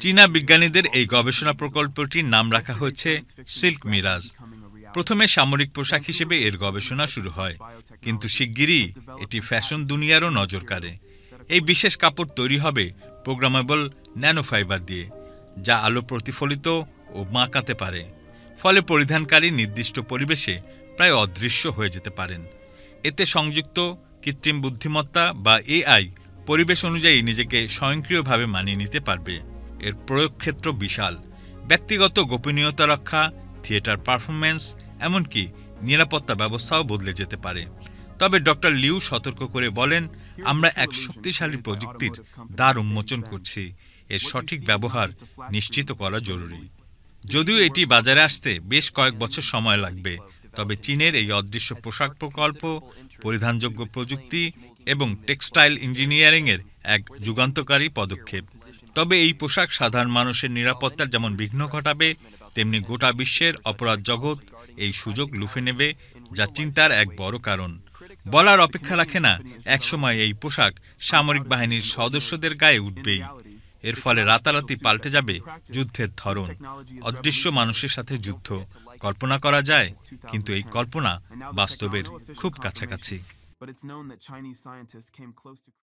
চীনা বিজ্ঞানীদের এই গবেষণা প্রকল্পটির নাম রাখা হয়েছে সিল্ক মিরাজ। প্রথমে সামরিক পোশাক হিসেবে এর গবেষণা শুরু হয়, কিন্তু শিগগিরই এটি ফ্যাশন দুনিয়ারও নজর কাড়ে। এই বিশেষ কাপড় তৈরি হবে প্রোগ্রামেবল ন্যানোফাইবার দিয়ে, যা আলো প্রতিফলিত ও মাকাতে পারে, ফলে পরিধানকারী নির্দিষ্ট পরিবেশে প্রায় অদৃশ্য হয়ে যেতে পারেন। এতে সংযুক্ত কৃত্রিম বুদ্ধিমত্তা বা এআই পরিবেশ অনুযায়ী নিজেকে স্বয়ংক্রিয়ভাবে মানিয়ে নিতে পারবে। এর প্রয়োগক্ষেত্র বিশাল, ব্যক্তিগত গোপনীয়তা রক্ষা, থিয়েটার পারফরম্যান্স, এমনকি নিরাপত্তা ব্যবস্থাও বদলে যেতে পারে। তবে ডক্টর লিউ সতর্ক করে বলেন, আমরা এক শক্তিশালী প্রযুক্তির দ্বার উন্মোচন করছি, এর সঠিক ব্যবহার নিশ্চিত করা জরুরি। যদিও এটি বাজারে আসতে বেশ কয়েক বছর সময় লাগবে, তবে চীনের এই অদৃশ্য পোশাক প্রকল্প পরিধানযোগ্য প্রযুক্তি এবং টেক্সটাইল ইঞ্জিনিয়ারিংয়ের এক যুগান্তকারী পদক্ষেপ। তবে এই পোশাক সাধারণ মানুষের নিরাপত্তার যেমন বিঘ্ন ঘটাবে, তেমনি গোটা বিশ্বের অপরাধ জগৎ এই সুযোগ লুফে নেবে, যা চিন্তার এক বড় কারণ। বলার অপেক্ষা রাখে না, একসময় এই পোশাক সামরিক বাহিনীর সদস্যদের গায়ে উঠবেই। এর ফলে রাতারাতি পাল্টে যাবে যুদ্ধের ধরন। অদৃশ্য মানুষের সাথে যুদ্ধ কল্পনা করা যায়, কিন্তু এই কল্পনা বাস্তবের খুব কাছাকাছি।